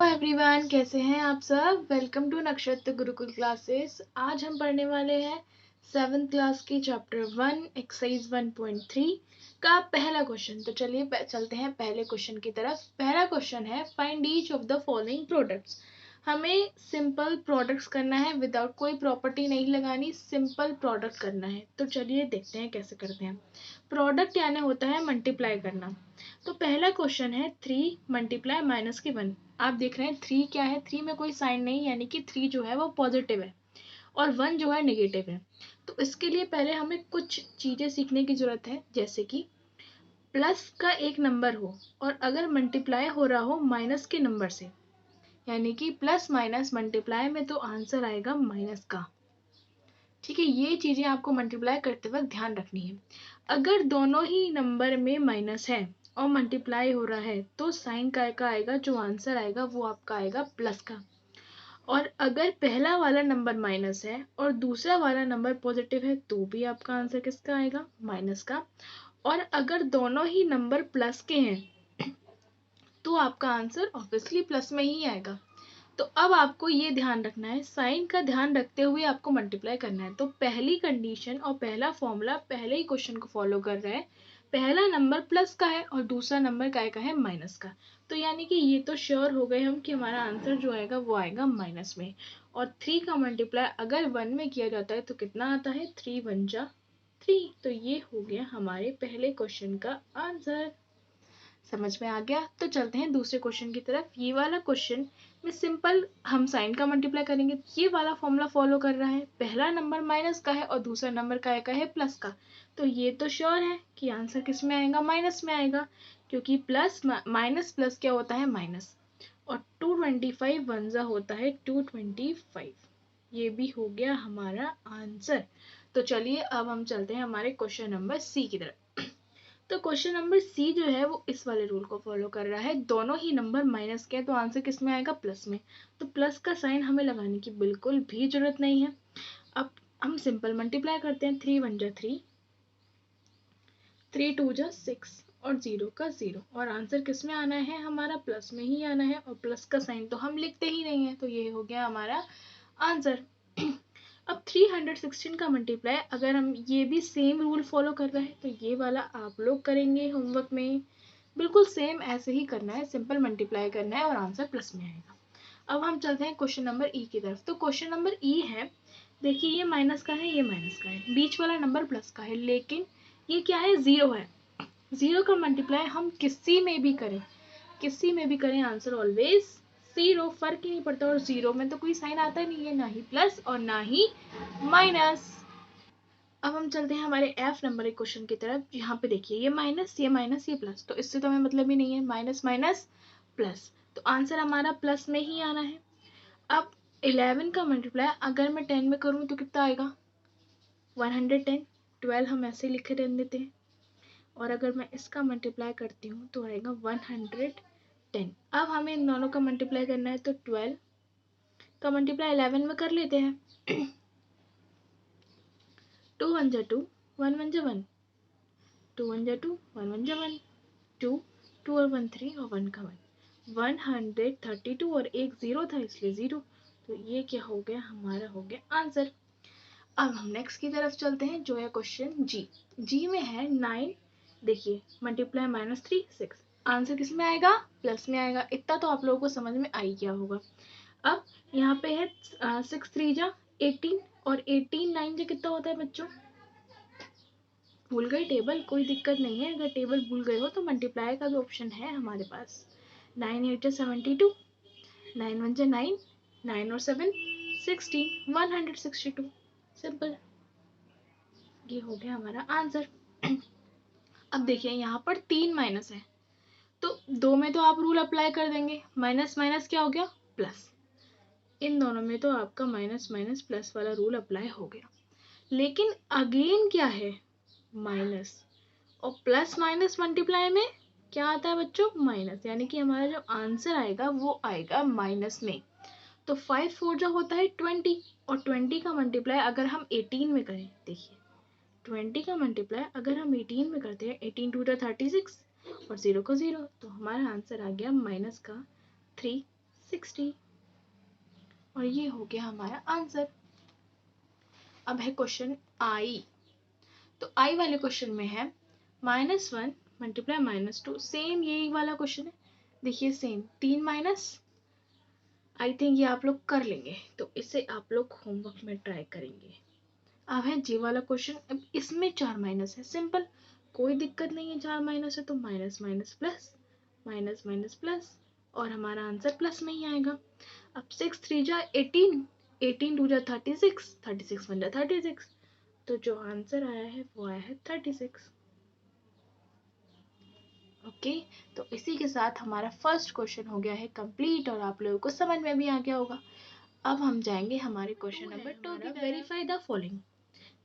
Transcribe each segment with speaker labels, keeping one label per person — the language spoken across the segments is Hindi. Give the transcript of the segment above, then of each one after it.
Speaker 1: एवरीवन, कैसे हैं आप सब। वेलकम टू नक्षत्र गुरुकुल क्लासेस। आज हम पढ़ने वाले हैं 7th क्लास की चैप्टर 1 एक्सरसाइज 1.3 का पहला क्वेश्चन। तो चलिए चलते हैं पहले क्वेश्चन की तरफ। पहला क्वेश्चन है find each of the following products. हमें सिंपल प्रोडक्ट्स करना है, विदाउट कोई प्रॉपर्टी नहीं लगानी, सिंपल प्रोडक्ट करना है। तो चलिए देखते हैं कैसे करते हैं। प्रोडक्ट यानी होता है मल्टीप्लाई करना। तो पहला क्वेश्चन है 3 मल्टीप्लाई माइनस के 1। आप देख रहे हैं 3 क्या है, 3 में कोई साइन नहीं, यानी कि 3 जो है वो पॉजिटिव है और 1 जो है नेगेटिव है। तो इसके लिए पहले हमें कुछ चीजें सीखने की जरूरत है, जैसे कि प्लस का एक नंबर हो और अगर मल्टीप्लाई हो रहा हो माइनस के नंबर से, यानी कि प्लस माइनस मल्टीप्लाई में तो आंसर आएगा माइनस का। ठीक है, ये चीजें आपको मल्टीप्लाई करते वक्त ध्यान रखनी है। अगर दोनों ही नंबर में माइनस है और मल्टीप्लाई हो रहा है तो साइन का आएगा, जो आंसर आएगा वो आपका आएगा प्लस का। और अगर पहला वाला नंबर माइनस है और दूसरा वाला नंबर पॉजिटिव है तो भी आपका आंसर किसका आएगा, माइनस का। और अगर दोनों ही नंबर प्लस के हैं तो आपका आंसर ऑब्वियसली प्लस में ही आएगा। तो अब आपको ये ध्यान रखना है, साइन का ध्यान रखते हुए आपको मल्टीप्लाई करना है। तो पहली कंडीशन और पहला फॉर्मूला पहले ही क्वेश्चन को फॉलो कर रहा है। पहला नंबर प्लस का है और दूसरा नंबर काय का है, माइनस का। तो यानी कि ये तो श्योर हो गए हम कि हमारा आंसर जो आएगा वो आएगा माइनस में। और 3 का मल्टीप्लाई अगर 1 में किया जाता है तो कितना आता है, 3 1 जा 3। तो ये हो गया हमारे पहले क्वेश्चन का आंसर। समझ में आ गया। तो चलते हैं दूसरे क्वेश्चन की तरफ। ये वाला क्वेश्चन में सिंपल हम साइन का मल्टीप्लाई करेंगे। ये वाला फॉर्मूला फॉलो कर रहा है, पहला नंबर माइनस का है और दूसरा नंबर का है प्लस का। तो ये तो श्योर है कि आंसर किस में आएगा, माइनस में आएगा, क्योंकि प्लस माइनस प्लस क्या होता है, माइनस। और 225 वंजा होता है 225। ये भी हो गया हमारा आंसर। तो चलिए अब हम चलते हैं हमारे क्वेश्चन नंबर सी की तरफ। तो क्वेश्चन नंबर सी जो है वो इस वाले रूल को फॉलो कर रहा है। दोनों ही नंबर माइनस के हैं तो आंसर किस में आएगा, प्लस में। तो प्लस का साइन हमें लगाने की बिल्कुल भी जरूरत नहीं है। अब हम सिंपल मल्टीप्लाई करते हैं। 3 1 जा 3, 3 2 जा 6 और 0 का 0। और आंसर किस में आना है, हमारा प्लस में ही आना है। और प्लस का साइन तो हम लिखते ही नहीं है, तो ये हो गया हमारा आंसर। अब 316 का मल्टीप्लाई अगर हम ये भी सेम रूल फॉलो कर रहे हैं तो ये वाला आप लोग करेंगे होमवर्क में। बिल्कुल सेम ऐसे ही करना है, सिंपल मल्टीप्लाई करना है और आंसर प्लस में आएगा। अब हम चलते हैं क्वेश्चन नंबर ई की तरफ। तो क्वेश्चन नंबर ई है, देखिए ये माइनस का है, ये माइनस का है, बीच वाला नंबर प्लस का है, लेकिन ये क्या है, जीरो है। जीरो का मल्टीप्लाई हम किसी में भी करें, किसी में भी करें, आंसर ऑलवेज जीरो, फर्क ही नहीं पड़ता। और जीरो में तो कोई साइन आता ही नहीं है, ना ही प्लस और ना ही माइनस। अब हम चलते हैं हमारे एफ नंबर एक क्वेश्चन की तरफ। यहाँ पे देखिए ये माइनस, ये माइनस, ये प्लस, तो इससे तो हमें मतलब ही नहीं है, माइनस माइनस प्लस, तो आंसर हमारा प्लस में ही आना है। अब 11 का मल्टीप्लाई अगर मैं 10 में करूँ तो कितना आएगा, 110। 12 हम ऐसे लिखे रहने देते हैं। और अगर मैं इसका मल्टीप्लाई करती हूँ तो आएगा 110। अब हमें इन दोनों का मल्टीप्लाई करना है, तो 12 का मल्टीप्लाई 11 में कर लेते हैं। 2 1 जा 2, 1 1 जा 1, 2 1 जा 2, 1 1 जा 1, 2 2 और 1 3 और 1 का 1, 132 और एक जीरो था इसलिए जीरो। तो ये क्या हो गया, हमारा हो गया आंसर। अब हम नेक्स्ट की तरफ चलते हैं, जो है क्वेश्चन जी। जी में है 9, देखिए मल्टीप्लाई -3 6, आंसर किस में आएगा, प्लस में आएगा। इतना तो आप लोगों को समझ में आ ही गया होगा। अब यहाँ पे है 6 3 जा 18 और 18 9 जा कितना होता है बच्चों, भूल गए टेबल, कोई दिक्कत नहीं है, अगर टेबल भूल गए हो तो मल्टीप्लाई का भी ऑप्शन है हमारे पास। 9 8 जा 72, 9 1 जा 9, 9 और 7 16, 162। सिंपल, ये हो गया हमारा आंसर। अब देखिए यहाँ पर 3 माइनस है, तो 2 में तो आप रूल अप्लाई कर देंगे, माइनस माइनस क्या हो गया, प्लस। इन दोनों में तो आपका माइनस माइनस प्लस वाला रूल अप्लाई हो गया। लेकिन अगेन क्या है, माइनस, और प्लस माइनस मल्टीप्लाई में क्या आता है बच्चों, माइनस, यानी कि हमारा जो आंसर आएगा वो आएगा माइनस में। तो 5 4 जो होता है 20, और 20 का मल्टीप्लाई अगर हम 18 में करें, देखिए 20 का मल्टीप्लाई अगर हम 18 में करते हैं, 18 2 36 और 0 का 0, तो हमारा आंसर आ गया माइनस का 3 60। और ये हो गया हमारा आंसर। अब है क्वेश्चन आई। तो आई वाले क्वेश्चन में है -1 मल्टीप्लाई -2। सेम यही वाला क्वेश्चन है। देखिए सेम 3 माइनस, आई थिंक ये आप लोग कर लेंगे, तो इसे आप लोग होमवर्क में ट्राई करेंगे। अब है जी वाला क्वेश्चन। अब इसमें 4 माइनस है, सिंपल, कोई दिक्कत नहीं है। 4 माइनस है तो minus minus plus, minus minus plus, और हमारा आंसर प्लस में ही आएगा। अब 6 3 जा 18, 18 2 जा 36, 36 1 जा 36, तो जो आंसर आया है वो आया है 36। ओके, तो इसी के साथ हमारा फर्स्ट क्वेश्चन हो गया है कंप्लीट और आप लोगों को समझ में भी आ गया होगा। अब हम जाएंगे हमारे क्वेश्चन नंबर 2 की तरफ। Verify the following.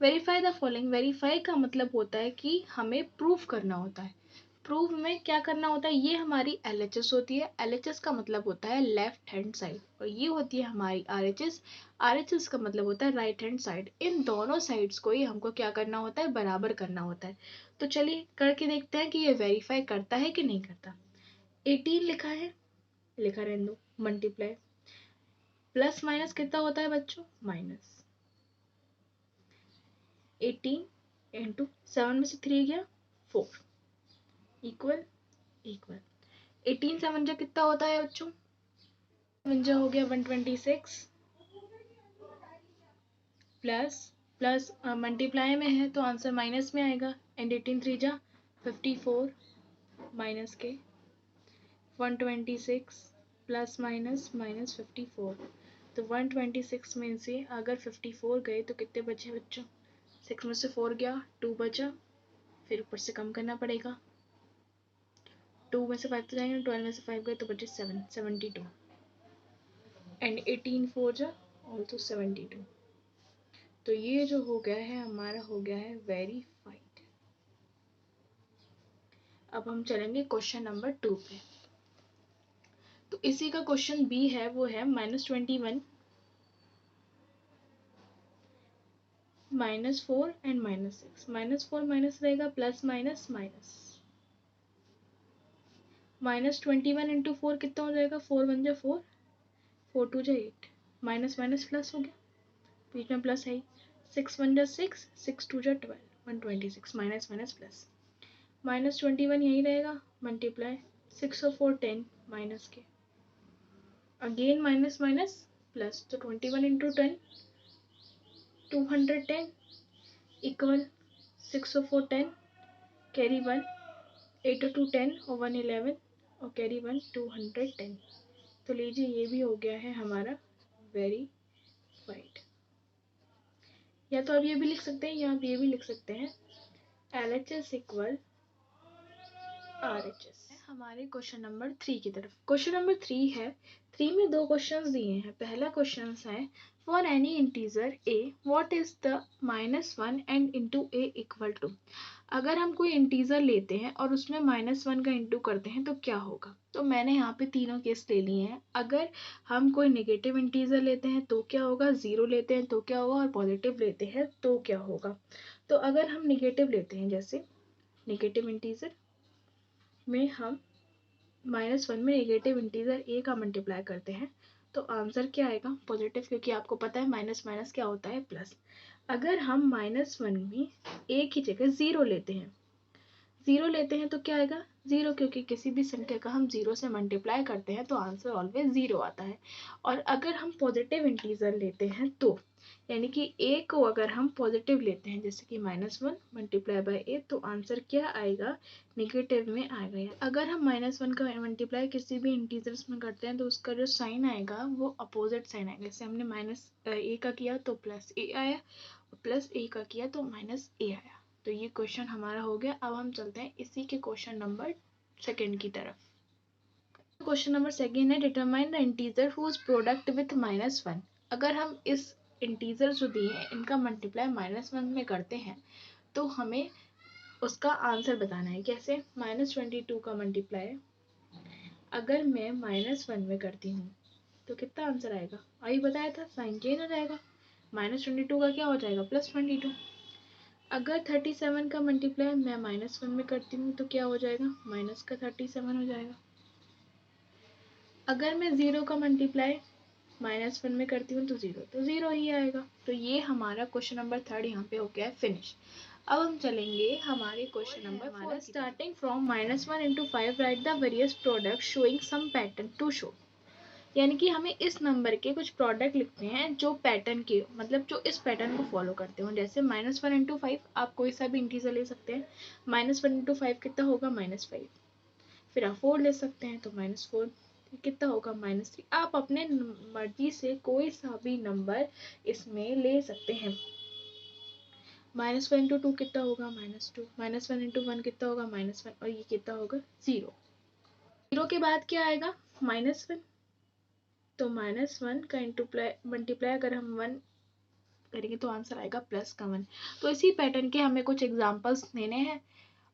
Speaker 1: Verify the following, verify का मतलब होता है कि हमें प्रूफ करना होता है। प्रूफ में क्या करना होता है, ये हमारी LHS होती है। LHS का मतलब होता है लेफ्ट हैंड साइड, और ये होती है हमारी RHS। RHS का मतलब होता है राइट हैंड साइड। इन दोनों साइड्स को ही हमको क्या करना होता है, बराबर करना होता है। तो चलिए करके देखते हैं कि ये वेरीफाई करता है कि नहीं करता। 18 लिखा है, लिखा रहने दो, मल्टीप्लाई प्लस माइनस कितना होता है बच्चों, माइनस 18 इंटू 7 में से 3 गया 4 इक्वल इक्वल 18 7 जा कितना होता है बच्चों, 7 जा हो गया 126 प्लस प्लस मल्टीप्लाई में है तो आंसर माइनस में आएगा। एंड 18 3 जा 54 माइनस के 126 प्लस माइनस माइनस 54। तो 126 में से अगर 54 गए तो कितने बचे बच्चों, 6 में से 4 गया 2 बचा, फिर ऊपर से कम करना पड़ेगा। 2 में से 5 तो जाएंगे, 12 में से 5 गए तो बचे 7, 72। एंड 18 4 जा ऑल्सो 72। तो ये जो हो गया है हमारा हो गया है वेरीफाइड। अब हम चलेंगे क्वेश्चन नंबर 2 पे। तो इसी का क्वेश्चन बी है, वो है -21 -4 एंड -6। -4 माइनस रहेगा, प्लस माइनस माइनस, -21 इंटू 4 कितना हो जाएगा, 4 1 जा 4, 4 2 जा 8, माइनस माइनस प्लस हो गया, बीच में प्लस है। 6 1 जा 6, 6 2 जा 12, 126, माइनस माइनस प्लस, -21 यही रहेगा, मल्टीप्लाई 6 और 4 10, माइनस के अगेन माइनस माइनस प्लस, तो 21 इंटू 10 210 इक्वल 6 और 4 10, कैरी 1, 8 और 2 10 और 1 11 और कैरी 1 210। तो लीजिए ये भी हो गया है हमारा वेरीफाइड। या तो आप ये भी लिख सकते हैं या आप ये भी लिख सकते हैं, LHS इक्वल RHS। हमारे क्वेश्चन नंबर 3 की तरफ। क्वेश्चन नंबर 3 है, 3 में 2 क्वेश्चंस दिए हैं। पहला क्वेश्चन है for any integer a what is the -1 and into a equal to. अगर हम कोई इंटीजर लेते हैं और उसमें -1 का इंटू करते हैं तो क्या होगा। तो मैंने यहाँ पे तीनों केस ले लिए हैं। अगर हम कोई नेगेटिव इंटीजर लेते हैं तो क्या होगा, 0 लेते हैं तो क्या होगा, और पॉजिटिव लेते हैं तो क्या होगा। तो अगर हम नेगेटिव लेते हैं, जैसे नेगेटिव इंटीजर में हम -1 में नेगेटिव इंटीजर a का मल्टीप्लाई करते हैं तो आंसर क्या आएगा, पॉजिटिव, क्योंकि आपको पता है माइनस माइनस क्या होता है, प्लस। अगर हम -1 में a की जगह 0 लेते हैं, 0 लेते हैं तो क्या आएगा, 0, क्योंकि किसी भी संख्या का हम 0 से मल्टीप्लाई करते हैं तो आंसर ऑलवेज 0 आता है। और अगर हम पॉजिटिव इंटीजर लेते हैं तो, यानी कि a को अगर हम पॉजिटिव लेते हैं, जैसे कि -1 मल्टीप्लाई बाय a, तो आंसर क्या आएगा, नेगेटिव में आएगा। अगर हम -1 का मल्टीप्लाई किसी भी इंटीजर्स में करते हैं तो उसका जो साइन आएगा वो अपोजिट साइन आएगा। जैसे हमने -a का किया तो +a आया, और +a का किया तो -a आया। तो ये क्वेश्चन हमारा हो गया। अब हम चलते हैं इसी के क्वेश्चन नंबर 2 की तरफ। क्वेश्चन नंबर 2 है determine the integer whose product with -1। अगर हम इस इंटीजर जो दिए हैं इनका मल्टीप्लाई -1 में करते हैं तो हमें उसका आंसर बताना है। कैसे, -22 का मल्टीप्लाई अगर मैं -1 में करती हूँ तो कितना आंसर आएगा, अभी बताया था, साइन चेंज हो जाएगा। -22 का क्या हो जाएगा, +22। अगर 37 का मल्टीप्लाई मैं -1 में करती हूँ तो क्या हो जाएगा, माइनस का 37 हो जाएगा। अगर मैं 0 का मल्टीप्लाई -1 में करती हूँ तो 0 ही आएगा। तो ये हमारा क्वेश्चन नंबर 3 यहाँ पे हो गया है फिनिश। अब हम चलेंगे हमारे question number 4। Starting from -1 into 5 right the various product showing some pattern to show. यानी कि हमें इस नंबर के कुछ प्रोडक्ट लिखते हैं जो पैटर्न के मतलब जो इस पैटर्न को फॉलो करते हो। जैसे -1 into 5 आप कोई सा भी इंटीजर ले सकते हैं। -1 into 5 कितना होगा -5। फिर आप 4 ले सकते हैं तो -4 कितना होगा -3। आप अपने मर्जी से कोई सा भी नंबर इसमें ले सकते हैं। -1 into 2 कितना होगा -2। -1 into 1 कितना होगा -1 और ये कितना होगा 0। 0 के बाद क्या आएगा -1। तो -1 का मल्टीप्लाई अगर हम 1 करेंगे तो आंसर आएगा प्लस का 1। तो इसी पैटर्न के हमें कुछ एग्जांपल्स देने हैं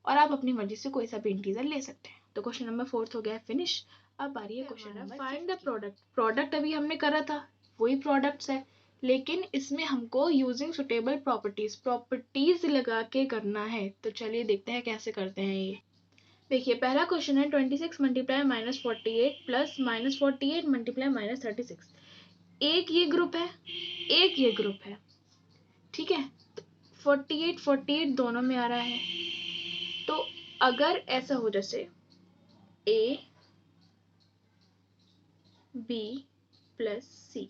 Speaker 1: और आप अपनी मर्जी से कोई सा भी इंटीजर ले सकते हैं। तो क्वेश्चन नंबर 4 हो गया फिनिश। अब आ रही है question number find the product. Product अभी हमने करा था, वही प्रोडक्ट्स है, लेकिन इसमें हमको यूजिंग सुटेबल प्रॉपर्टीज लगा के करना है। तो चलिए देखते हैं कैसे करते हैं ये। देखिए पहला क्वेश्चन है 26 मल्टीप्लाई -48 प्लस -48 मल्टीप्लाई -36। एक ये ग्रुप है, एक ये ग्रुप है, ठीक है। 48 दोनों में आ रहा है। तो अगर ऐसा हो जैसे ए बी प्लस सी,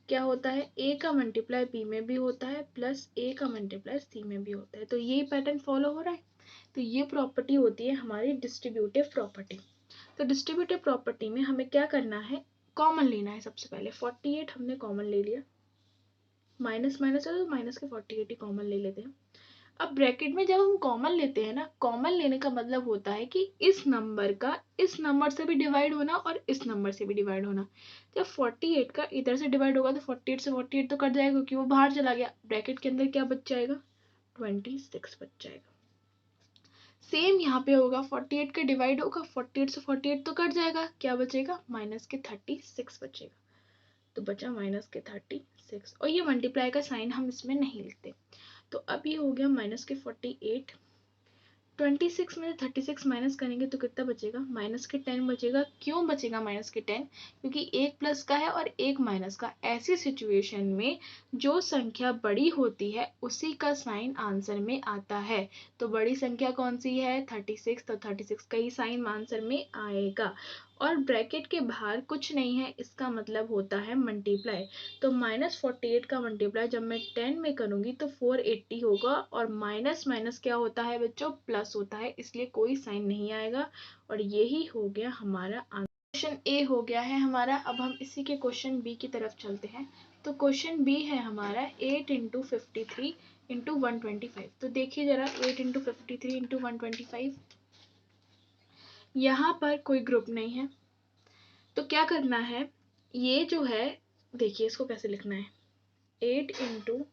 Speaker 1: क्या होता है ए का मल्टीप्लाई बी में भी होता है प्लस ए का मल्टीप्लाई सी में भी होता है। तो ये पैटर्न फॉलो हो रहा है। तो ये प्रॉपर्टी होती है हमारी डिस्ट्रीब्यूटिव प्रॉपर्टी। तो डिस्ट्रीब्यूटिव प्रॉपर्टी में हमें क्या करना है, कॉमन लेना है। सबसे पहले 48 हमने कॉमन ले लिया, माइनस माइनस है तो माइनस के 48 ही कॉमन ले लेते हैं। अब ब्रैकेट में जब हम कॉमन लेते हैं ना, कॉमन लेने का मतलब होता है कि इस नंबर का इस नंबर से भी डिवाइड होना और इस नंबर से भी डिवाइड होना। जब 48 का इधर से डिवाइड होगा तो 48 से 48 तो कट जाएगा क्योंकि वो बाहर चला गया। ब्रैकेट के अंदर क्या बच जाएगा 26 बच जाएगा। सेम यहाँ पे होगा 48 का डिवाइड होगा, 48 से 48 तो कट जाएगा, क्या बचेगा माइनस के 36 बचेगा। तो बचा माइनस के 36 और ये मल्टीप्लाई का साइन हम इसमें नहीं लिखते। तो अब ये हो गया माइनस के 48। 26 में 36 माइनस करेंगे तो कितना बचेगा माइनस के 10 बचेगा। क्यों बचेगा माइनस के 10? क्योंकि एक प्लस का है और एक माइनस का। ऐसी सिचुएशन में जो संख्या बड़ी होती है उसी का साइन आंसर में आता है। तो बड़ी संख्या कौन सी है 36, तो 36 का ही साइन आंसर में आएगा। और ब्रैकेट के बाहर कुछ नहीं है, इसका मतलब होता है मल्टीप्लाई। तो -48 का मल्टीप्लाई जब मैं 10 में करूंगी तो 480 होगा और माइनस माइनस क्या होता है बच्चों प्लस होता है, इसलिए कोई साइन नहीं आएगा। और यही हो गया हमारा आंसर। क्वेश्चन ए हो गया है हमारा। अब हम इसी के क्वेश्चन बी की तरफ चलते हैं। तो क्वेश्चन बी है हमारा 8 × 53 × 125। तो देखिए जरा 8 × 53 × 125, यहाँ पर कोई ग्रुप नहीं है। तो क्या करना है, ये जो है देखिए इसको कैसे लिखना है 8 ×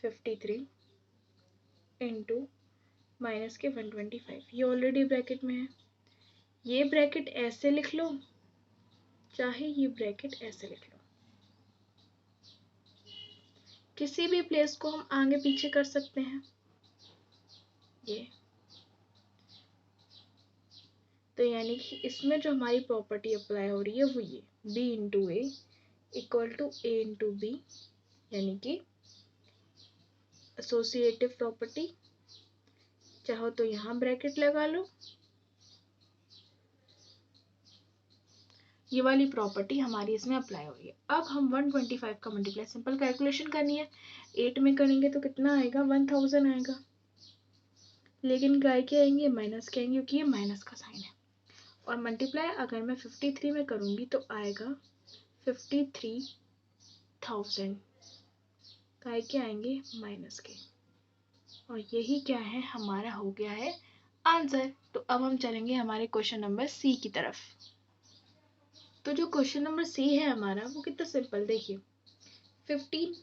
Speaker 1: 53 × माइनस के 125। ये ऑलरेडी ब्रैकेट में है। ये ब्रैकेट ऐसे लिख लो चाहे ये ब्रैकेट ऐसे लिख लो, किसी भी प्लेस को हम आगे पीछे कर सकते हैं। ये तो यानी कि इसमें जो हमारी प्रॉपर्टी अप्लाई हो रही है वो ये b × a equal to a × b, यानी कि एसोसिएटिव प्रॉपर्टी। चाहो तो यहाँ ब्रैकेट लगा लो, ये वाली प्रॉपर्टी हमारी इसमें अप्लाई हो रही है। अब हम 125 का मल्टीप्लाई सिंपल कैलकुलेशन करनी है। 8 में करेंगे तो कितना आएगा 1000 आएगा, लेकिन काय के आएंगे माइनस के आएंगे क्योंकि ये माइनस का साइन है। और मल्टीप्लाई अगर मैं 53 में करूंगी तो आएगा 53,000, काय के आएंगे माइनस के। और यही क्या है हमारा हो गया है आंसर। तो अब हम चलेंगे हमारे क्वेश्चन नंबर सी की तरफ। तो जो क्वेश्चन नंबर सी है हमारा वो कितना सिंपल, देखिए 15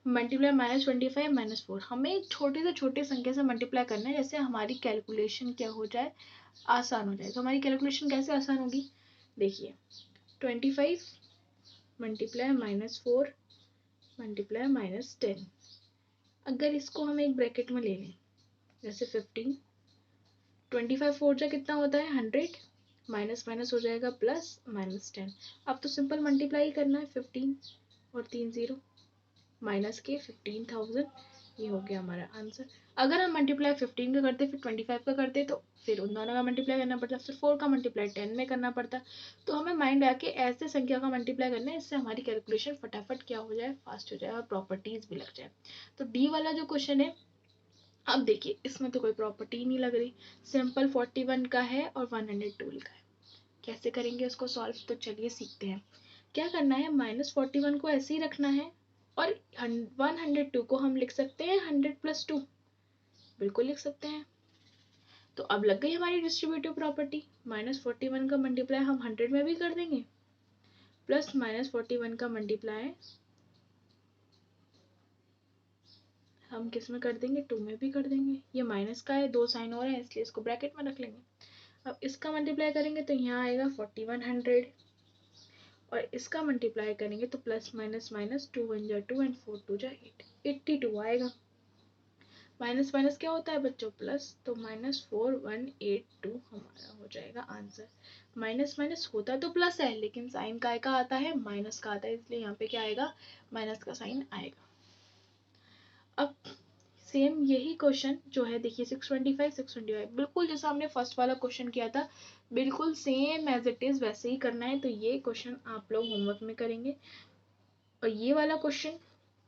Speaker 1: मल्टीप्लाई -25 -4। हमें छोटे से छोटे संख्या से मल्टीप्लाई करना है, जैसे हमारी कैलकुलेशन क्या हो जाए आसान हो जाए। तो हमारी कैलकुलेशन कैसे आसान होगी, देखिए 25 मल्टीप्लाई -4 मल्टीप्लाई -10। अगर इसको हम एक ब्रैकेट में ले लें जैसे 15, 25 4 जा कितना होता है 100 माइनस माइनस हो जाएगा प्लस, -10। अब तो सिंपल मल्टीप्लाई करना है, 15 और 3 0 माइनस के 15,000, ये हो गया हमारा आंसर। अगर हम मल्टीप्लाई 15 का करते फिर 25 का करते तो फिर उन दोनों का मल्टीप्लाई करना पड़ता, फिर 4 का मल्टीप्लाई 10 में करना पड़ता। तो हमें माइंड आके ऐसे संख्या का मल्टीप्लाई करना है, इससे हमारी कैलकुलेशन फटाफट क्या हो जाए, फास्ट हो जाए और प्रॉपर्टीज भी लग जाए। तो डी वाला जो क्वेश्चन है, अब देखिए इसमें तो कोई प्रॉपर्टी नहीं लग रही, सिंपल 41 का है और 112 का है। कैसे करेंगे उसको सॉल्व, तो चलिए सीखते हैं। क्या करना है, -41 को ऐसे ही रखना है और 102 को हम लिख सकते हैं 100 + 2, बिल्कुल लिख सकते हैं। तो अब लग गई हमारी डिस्ट्रीब्यूटिव प्रॉपर्टी, -41 का मल्टीप्लाई हम 100 में भी कर देंगे, प्लस -41 का मल्टीप्लाई हम किस में कर देंगे, 2 में भी कर देंगे। ये माइनस का है, 2 साइन और है इसलिए इसको ब्रैकेट में रख लेंगे। अब इसका मल्टीप्लाई करेंगे तो यहाँ आएगा 4100 और इसका मल्टीप्लाई करेंगे तो प्लस माइनस माइनस 2 1 जा 2 एंड 4 2 जा 8, 82 आएगा। माइनस माइनस क्या होता है बच्चों, प्लस, तो -4182 हमारा हो जाएगा आंसर। माइनस माइनस होता तो प्लस है लेकिन साइन काय का आता है, माइनस का आता है, इसलिए यहाँ पे क्या आएगा, माइनस का साइन आएगा। अब सेम यही क्वेश्चन जो है देखिए 625 बिल्कुल जैसा हमने फर्स्ट वाला क्वेश्चन किया था, बिल्कुल सेम एज इट इज वैसे ही करना है। तो ये क्वेश्चन आप लोग होमवर्क में करेंगे। और ये वाला क्वेश्चन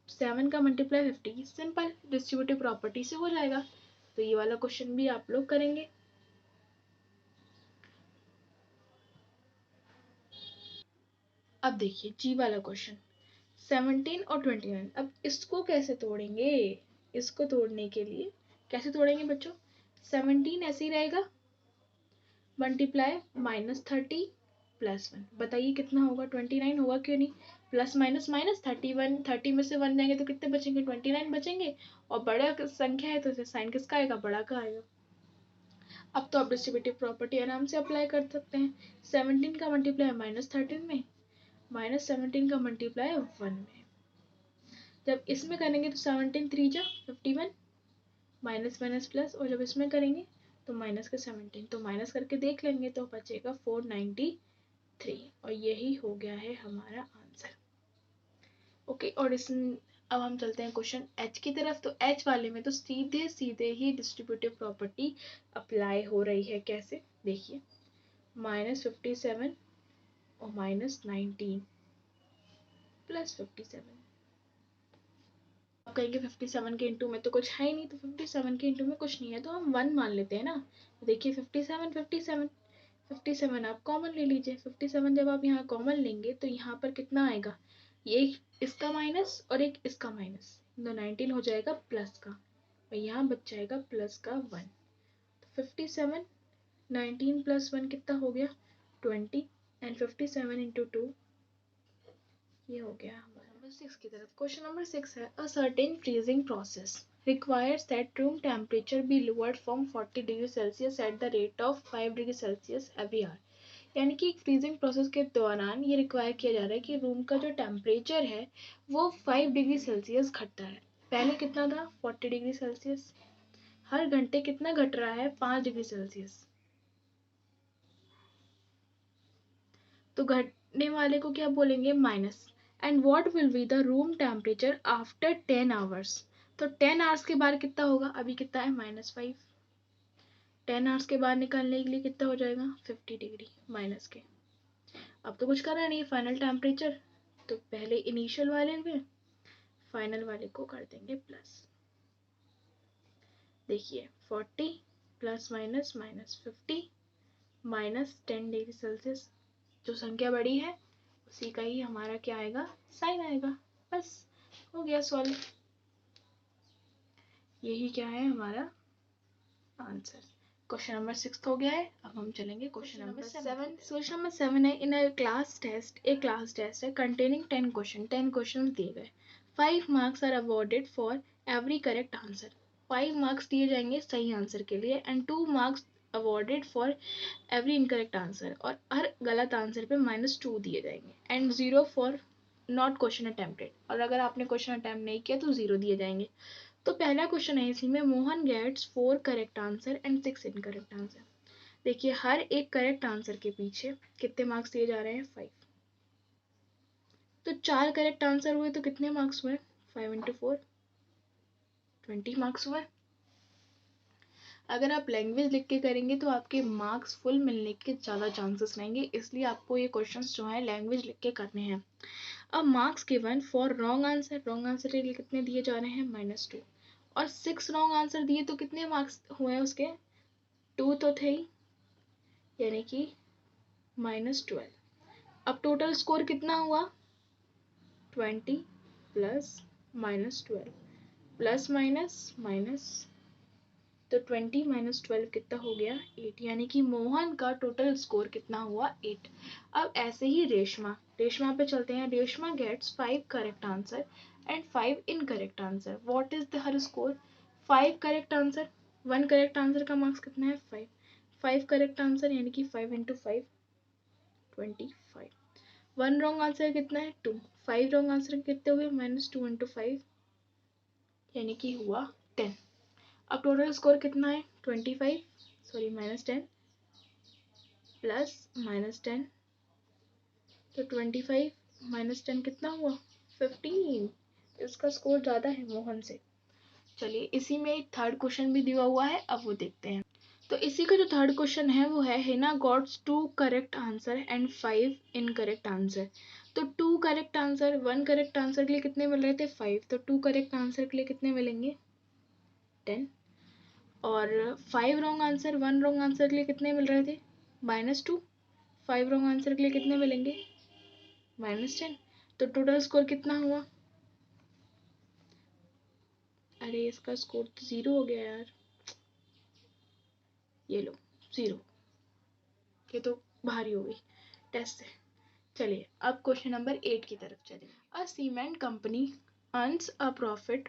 Speaker 1: 7 का मल्टीप्लाई 50 सिंपल डिस्ट्रीब्यूटिव प्रॉपर्टी से हो जाएगा। तो ये वाला क्वेश्चन भी आप लोग करेंगे। अब देखिए जी वाला क्वेश्चन 17 और 29, अब इसको कैसे तोड़ेंगे, इसको तोड़ने के लिए कैसे तोड़ेंगे बच्चों, 17 ऐसे ही रहेगा, मल्टीप्लाई -30 + 1, बताइए कितना होगा, 29 होगा, क्यों नहीं, प्लस माइनस माइनस 31, 30 में से 1 जाएंगे तो कितने बचेंगे, 29 बचेंगे। और बड़ा संख्या है तो इसे साइन किसका आएगा, बड़ा का आएगा। अब तो आप डिस्ट्रीब्यूटिव प्रॉपर्टी आराम से अप्लाई कर सकते हैं। 17 का मल्टीप्लाई -13 में, -17 का मल्टीप्लाई 1 में, जब इसमें करेंगे तो 17 3 जा 51, माइनस माइनस प्लस, और जब इसमें करेंगे तो माइनस का 17, तो माइनस करके देख लेंगे तो बचेगा 493 और यही हो गया है हमारा आंसर। ओके, और इस अब हम चलते हैं क्वेश्चन एच की तरफ। तो एच वाले में तो सीधे सीधे ही डिस्ट्रीब्यूटिव प्रॉपर्टी अप्लाई हो रही है। कैसे, देखिए -57 और -19 + 57, आप कहेंगे 57 के इंटू में तो कुछ है ही नहीं, तो 57 के इंटू में कुछ नहीं है तो हम 1 मान लेते हैं ना। तो देखिए 57 आप कॉमन ले लीजिए, 57 जब आप यहाँ कॉमन लेंगे तो यहाँ पर कितना आएगा, ये इसका माइनस और एक इसका माइनस, तो 19 हो जाएगा प्लस का और यहाँ बच जाएगा प्लस का 1। तो 57 19 + 1 कितना हो गया, 20 एंड 57 × 2, ये हो गया हमारा। नंबर 6 की तरफ, क्वेश्चन नंबर 6 है, a certain freezing process requires that room temperature be lowered from 40 degree Celsius at the rate of 5 degree Celsius every hour। यानी कि एक फ्रीजिंग प्रोसेस के दौरान ये रिक्वायर किया जा रहा है कि रूम का जो टेम्परेचर है वो 5 डिग्री सेल्सियस घटता है। पहले कितना था, 40 डिग्री सेल्सियस, हर घंटे कितना घट रहा है, 5 डिग्री सेल्सियस। तो घटने वाले को क्या बोलेंगे, minus. And what will be the room temperature after 10 hours. तो 10 आवर्स के बाद कितना होगा, अभी कितना है -5, 10 आवर्स के बाद निकालने के लिए कितना हो जाएगा, 50 डिग्री माइनस के। अब तो कुछ करना नहीं, फाइनल टेम्परेचर, तो पहले इनिशियल वाले में फाइनल वाले को कर देंगे प्लस। देखिए 40 + -50 -10 डिग्री सेल्सियस, जो संख्या बड़ी है उसी का ही हमारा क्या आएगा, साइन आएगा। बस हो गया सॉल्व, यही क्या है हमारा आंसर। क्वेश्चन नंबर 6 हो गया है। अब हम चलेंगे क्वेश्चन नंबर 7। क्वेश्चन नंबर 7 है, इन अ क्लास टेस्ट है कंटेनिंग 10 क्वेश्चन, 10 क्वेश्चन दिए गए, 5 marks are awarded for every correct answer. 5 marks दिए जाएंगे सही आंसर के लिए and 2 marks awarded for every incorrect answer, और हर गलत आंसर पे -2 दिए जाएंगे and 0 for not question attempted, और अगर आपने क्वेश्चन अटेम्प्ट नहीं किया तो 0 दिए जाएंगे। तो पहला क्वेश्चन है इसी में, Mohan gets 4 correct answer and 6 incorrect answer. देखिए हर एक करेक्ट आंसर के पीछे कितने मार्क्स दिए जा रहे हैं, 5। तो 4 करेक्ट आंसर हुए तो कितने मार्क्स हुए, 5 इंटू 4, 20 मार्क्स हुए। अगर आप लैंग्वेज लिख के करेंगे तो आपके मार्क्स फुल मिलने के ज़्यादा चांसेस रहेंगे, इसलिए आपको ये क्वेश्चंस जो है लैंग्वेज लिख के करने हैं। अब marks given for wrong answer के लिए कितने दिए जा रहे हैं, -2, और 6 रॉन्ग आंसर दिए तो कितने मार्क्स हुए उसके, 2 तो थे ही, यानी कि -12। अब टोटल स्कोर कितना हुआ, 20 प्लस -12 प्लस माइनस माइनस, तो 20 माइनस 12 कितना हो गया, 8, यानी कि मोहन का टोटल स्कोर कितना हुआ, 8। अब ऐसे ही रेशमा पे चलते हैं। Reshma gets 5 correct answer and 5 incorrect answer. What is her score, 5 correct answer, 1 correct answer का मार्क्स कितना है, 5। 5 करेक्ट आंसर यानी कि 5 इंटू 5, 25। 1 रॉन्ग आंसर कितना है, 2। 5 रॉन्ग आंसर कितने हुए, -2 इंटू 5, यानी कि हुआ 10। अब टोटल स्कोर कितना है, 25, सॉरी -10 प्लस -10, तो 25 -10 कितना हुआ, 15। इसका स्कोर ज़्यादा है मोहन से। चलिए इसी में एक थर्ड क्वेश्चन भी दिया हुआ है, अब वो देखते हैं। तो इसी का जो थर्ड क्वेश्चन है वो है, Hina gots 2 correct answer and 5 incorrect answer. तो 2 करेक्ट आंसर, 1 करेक्ट आंसर के लिए कितने मिल रहे थे, 5, तो 2 करेक्ट आंसर के लिए कितने मिलेंगे, 10। और 5 रॉन्ग आंसर, 1 रॉन्ग आंसर के लिए कितने मिल रहे थे, -2। 5 रॉन्ग आंसर के लिए कितने मिलेंगे, -10। तो टोटल स्कोर कितना हुआ, अरे इसका स्कोर तो 0 हो गया यार, ये लो 0, ये तो भारी हो गई टेस्ट से। चलिए अब क्वेश्चन नंबर 8 की तरफ चलिए। A cement company earns a profit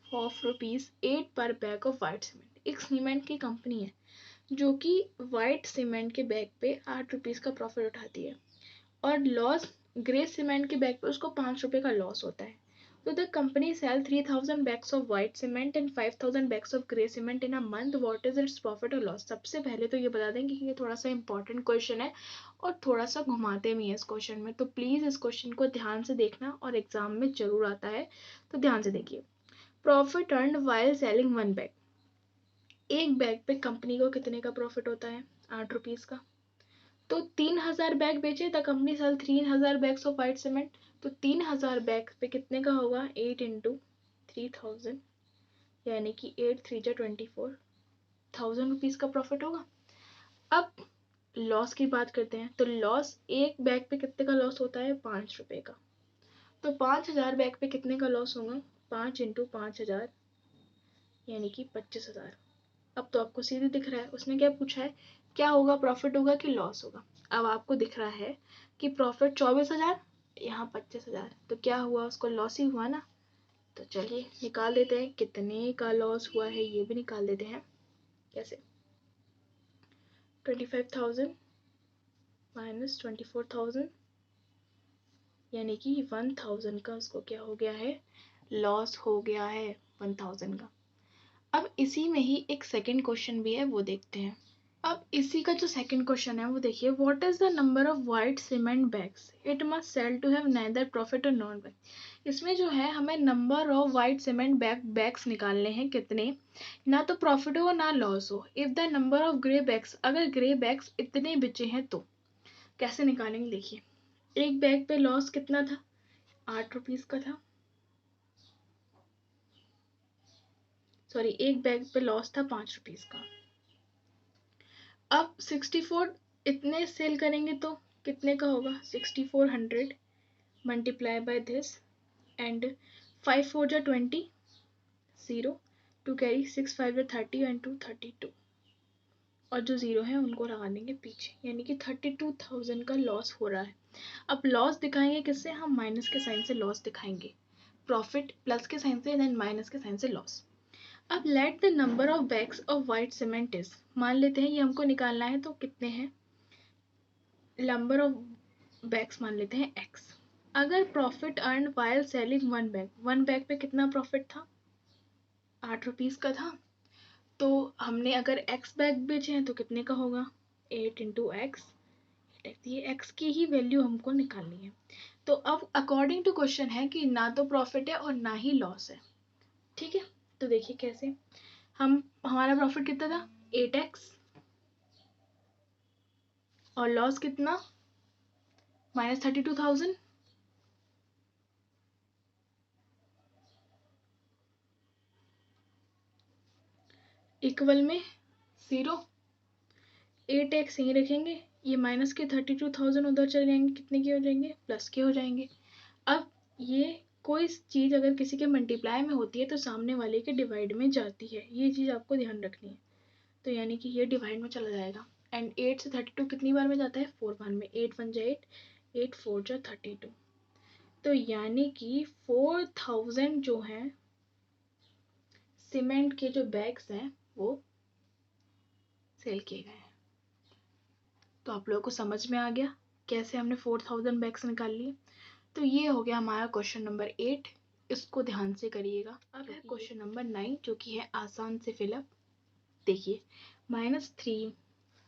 Speaker 1: of ₹8 per bag of white cement. एक सीमेंट की कंपनी है जो कि वाइट सीमेंट के बैग पे ₹8 का प्रॉफिट उठाती है, और लॉस ग्रे सीमेंट के बैग पे उसको ₹5 का लॉस होता है। तो the company sell 3000 bags of white cement and 5000 bags of grey cement in a month, what is its profit और लॉस। सबसे पहले तो ये बता देंगे कि ये थोड़ा सा इंपॉर्टेंट क्वेश्चन है और थोड़ा सा घुमाते भी हैं इस क्वेश्चन में, तो प्लीज इस क्वेश्चन को ध्यान से देखना और एग्जाम में जरूर आता है, तो ध्यान से देखिए। Profit earned while selling 1 bag, एक बैग पे कंपनी को कितने का प्रॉफिट होता है, ₹8 का। तो 3000 बैग बेचे, the company sell 3000 bags of white cement. तो 3000 बैग पे कितने का होगा, 8 इंटू 3000, यानी कि 8 3 जा 24, ₹1000 का प्रॉफिट होगा। अब लॉस की बात करते हैं, तो लॉस एक बैग पे कितने का लॉस होता है, ₹5 का। तो 5000 बैग पे कितने का लॉस होगा, 5 इंटू 5000, यानी कि 25,000। अब तो आपको सीधे दिख रहा है उसने क्या पूछा है, क्या होगा, प्रॉफिट होगा कि लॉस होगा। अब आपको दिख रहा है कि प्रॉफिट 24,000, यहाँ 25,000, तो क्या हुआ, उसको लॉस ही हुआ ना। तो चलिए निकाल देते हैं कितने का लॉस हुआ है, ये भी निकाल देते हैं। कैसे, 25,000 माइनस 24,000, यानी कि 1000 का उसको क्या हो गया है, लॉस हो गया है 1000 का। अब इसी में ही एक सेकंड क्वेश्चन भी है, वो देखते हैं। अब इसी का जो सेकंड क्वेश्चन है वो देखिए, what is the number of white cement bags it must sell to have neither profit और नॉन बैग। इसमें जो है हमें number of white cement bags निकालने हैं, कितने, ना तो प्रॉफिट हो ना लॉस हो। If the number of grey bags, अगर ग्रे बैग्स इतने बचे हैं तो कैसे निकालेंगे, देखिए एक बैग पे लॉस कितना था, ₹8 का था, सॉरी एक बैग पे लॉस था ₹5 का। अब 64 इतने सेल करेंगे तो कितने का होगा, 6400 मल्टीप्लाई बाय दिस एंड 5 4 जा 20, 0 टू कैरी 6 5 जा 30 एंड 2 32, और जो जीरो है उनको लगा देंगे पीछे, यानी कि 32,000 का लॉस हो रहा है। अब लॉस दिखाएंगे किससे, हम माइनस के साइन से लॉस दिखाएंगे, प्रॉफिट प्लस के साइन से देन माइनस के साइन से लॉस। अब let the number of bags of white cement is, मान लेते हैं ये हमको निकालना है, तो कितने हैं, नंबर ऑफ बैग्स मान लेते हैं x। अगर profit earn while selling 1 bag पे कितना प्रॉफिट था, ₹8 का था। तो हमने अगर x बैग बेचे हैं तो कितने का होगा, 8 इंटू एक्स, ये एक्स की ही वैल्यू हमको निकालनी है। तो अब अकॉर्डिंग टू क्वेश्चन है कि ना तो प्रॉफिट है और ना ही लॉस है, ठीक है। तो देखिए कैसे, हमारा प्रॉफिट कितना था 8x और लॉस कितना -32,000। इक्वल में 0, 8x यहीं रखेंगे, ये माइनस के 32,000 उधर चले जाएंगे, कितने के हो जाएंगे, प्लस के हो जाएंगे। अब ये कोई चीज़ अगर किसी के मल्टीप्लाई में होती है तो सामने वाले के डिवाइड में जाती है, ये चीज़ आपको ध्यान रखनी है। तो यानी कि ये डिवाइड में चला जाएगा। एंड 8 से 32 कितनी बार में जाता है, 4 बार में। 8 1 जा 8, 8 4 जा 32। तो यानी कि 4000 जो है सीमेंट के जो बैग्स हैं वो सेल किए गए हैं। तो आप लोगों को समझ में आ गया कैसे हमने 4000 बैग्स निकाल लिए। तो ये हो गया हमारा क्वेश्चन नंबर 8, इसको ध्यान से करिएगा। अब है क्वेश्चन नंबर 9 जो कि है आसान से फिलअप। देखिए -3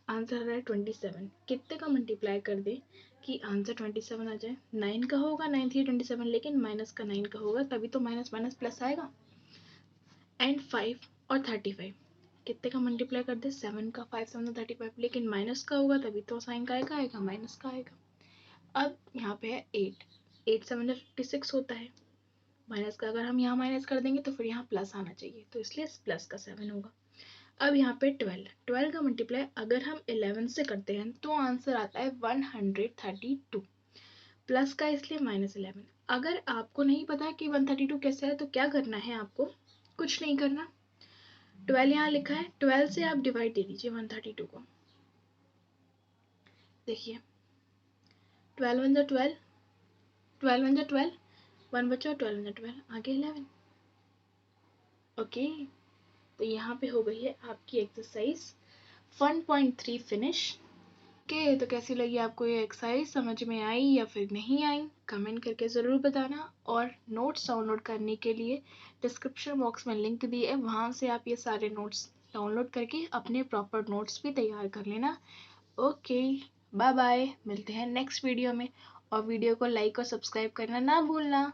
Speaker 1: आंसर आ रहा है 27, कितने का मल्टीप्लाई कर दे कि आंसर 27 आ जाए। 9 का होगा 9 3 27, लेकिन माइनस का 9 का होगा तभी तो माइनस माइनस प्लस आएगा। एंड 5 और 35 कितने का मल्टीप्लाई कर दे, 7 का, 5 7 35, लेकिन माइनस का होगा तभी तो साइन का आएगा माइनस का आएगा। अब यहाँ पे है 8, 8 7 56 होता है, माइनस का अगर हम यहाँ माइनस कर देंगे तो फिर यहाँ प्लस आना चाहिए, तो इसलिए प्लस का 7 होगा। अब यहाँ पे 12 का मल्टीप्लाई अगर हम 11 से करते हैं तो आंसर आता है 132, प्लस का इसलिए -11। अगर आपको नहीं पता कि 132 कैसे है तो क्या करना है आपको, कुछ नहीं करना। 12 यहाँ लिखा है, 12 से आप डिवाइड दे दीजिए 132 को। देखिए 12 1 जा 12, 12 1 जा 12, 1 बचा 12 1 जा 12, आगे 11। ओके, तो यहाँ पे हो गई है आपकी एक्सरसाइज 1.3 फिनिश। ओके, तो कैसी लगी आपको ये एक्सरसाइज, समझ में आई या फिर नहीं आई, कमेंट करके ज़रूर बताना। और नोट्स डाउनलोड करने के लिए डिस्क्रिप्शन बॉक्स में लिंक दी है, वहाँ से आप ये सारे नोट्स डाउनलोड करके अपने प्रॉपर नोट्स भी तैयार कर लेना। ओके, बाय बाय, मिलते हैं नेक्स्ट वीडियो में। और वीडियो को लाइक और सब्सक्राइब करना ना भूलना।